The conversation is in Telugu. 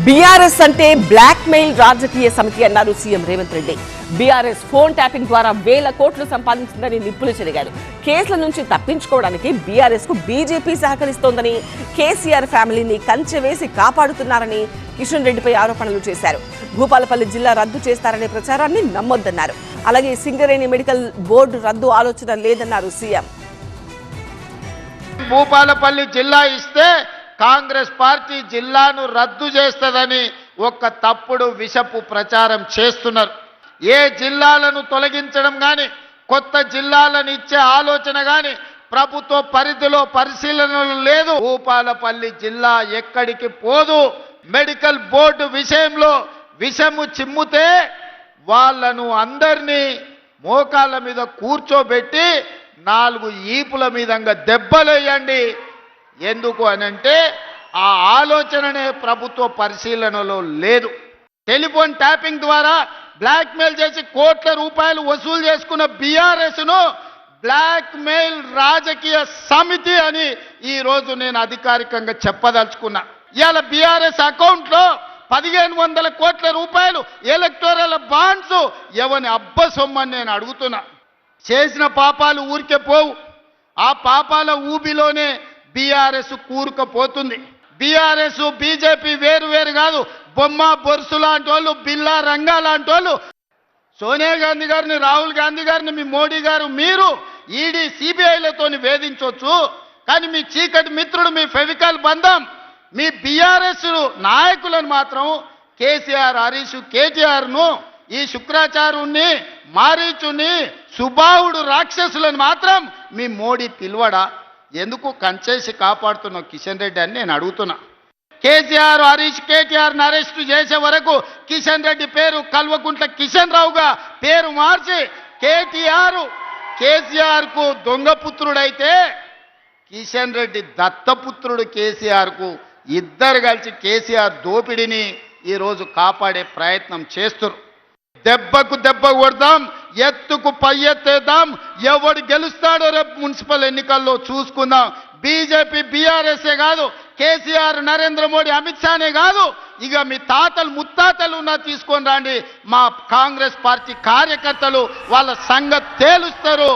బీఆర్ఎస్ అంటే బ్లాక్ మెయిల్ రాజకీయ సమితి అన్నారు CM Revanth Reddy. BRS phone tapping ద్వారా వేల కోట్లు సంపాదించిందని నిప్పులు చెరిగారు. కేసుల నుంచి తప్పించుకోవడానికి బీఆర్ఎస్ కు బీజేపీ సహకరిస్తోందని, కేసీఆర్ ఫ్యామిలీని కంచె వేసి కాపాడుతున్నారని కిషన్ రెడ్డిపై ఆరోపణలు చేశారు. భూపాలపల్లి జిల్లా రద్దు చేస్తారనే ప్రచారాన్ని నమ్మొద్దన్నారు. అలాగే సింగరేణి మెడికల్ బోర్డు రద్దు ఆలోచన లేదన్నారు సీఎం. భూపాలపల్లి జిల్లా ఇస్తే కాంగ్రెస్ పార్టీ జిల్లాను రద్దు చేస్తదని ఒక తప్పుడు విషపు ప్రచారం చేస్తున్నారు. ఏ జిల్లాలను తొలగించడం గాని, కొత్త జిల్లాలను ఇచ్చే ఆలోచన గాని ప్రభుత్వ పరిధిలో పరిశీలనలు లేదు. భూపాలపల్లి జిల్లా ఎక్కడికి పోదు. మెడికల్ బోర్డు విషయంలో విషము చిమ్ముతే వాళ్ళను అందరినీ మోకాళ్ళ మీద కూర్చోబెట్టి 4 ఈపుల మీదంగా దెబ్బలేయండి. ఎందుకు అనంటే ఆ ఆలోచననే ప్రభుత్వ పరిశీలనలో లేదు. టెలిఫోన్ ట్యాపింగ్ ద్వారా బ్లాక్మెయిల్ చేసి కోట్ల రూపాయలు వసూలు చేసుకున్న బీఆర్ఎస్ను బ్లాక్ మెయిల్ రాజకీయ సమితి అని ఈరోజు నేను అధికారికంగా చెప్పదలుచుకున్నా. ఇవాళ బీఆర్ఎస్ అకౌంట్లో 1500 కోట్ల రూపాయలు ఎలక్టోరల్ బాండ్స్ ఎవని అబ్బ సొమ్మని నేను అడుగుతున్నా. చేసిన పాపాలు ఊరికే పోవు. ఆ పాపాల ఊబిలోనే బీఆర్ఎస్ కూరుకుపోతుంది. బీఆర్ఎస్ బీజేపీ వేరు వేరు కాదు. బొమ్మ బొరుసు లాంటి వాళ్ళు, బిల్లా రంగా లాంటి వాళ్ళు, సోనియా గాంధీ గారిని, రాహుల్ గాంధీ గారిని, మీ మోడీ గారు, మీరు ఈడీ సిబిఐలతో వేధించవచ్చు. కానీ మీ చీకటి మిత్రుడు, మీ ఫెవికల్ బంధం, మీ బీఆర్ఎస్ నాయకులను మాత్రం కేసీఆర్, హరీష్, కేటీఆర్ను, ఈ శుక్రాచార్యుణ్ణి, మారీచుని, సుబాహుడు రాక్షసులను మాత్రం మీ మోడీ పిలువడా? ఎందుకు కంచేసి కాపాడుతున్న కిషన్ రెడ్డి అని నేను అడుగుతున్నా. కేసీఆర్, హరీష్, కేటీఆర్ని అరెస్ట్ చేసే వరకు కిషన్ రెడ్డి పేరు కల్వకుంట్ల కిషన్ రావుగా పేరు మార్చి కేసీఆర్కు దొంగపుత్రుడైతే కిషన్ రెడ్డి దత్తపుత్రుడు కేసీఆర్కు, ఇద్దరు కలిసి కేసీఆర్ దోపిడిని ఈరోజు కాపాడే ప్రయత్నం చేస్తున్నారు. దెబ్బకు దెబ్బ కొడదాం, ఎత్తుకు పై ఎత్తేద్దాం. ఎవడు గెలుస్తాడో రేపు మున్సిపల్ ఎన్నికల్లో చూసుకుందాం. బీజేపీ బీఆర్ఎస్ఏ కాదు, కేసీఆర్, నరేంద్ర మోడీ, అమిత్ షానే కాదు, ఇక మీ తాతలు ముత్తాతలు ఉన్నా తీసుకొని రండి. మా కాంగ్రెస్ పార్టీ కార్యకర్తలు వాళ్ళ సంగతి తేలుస్తారు.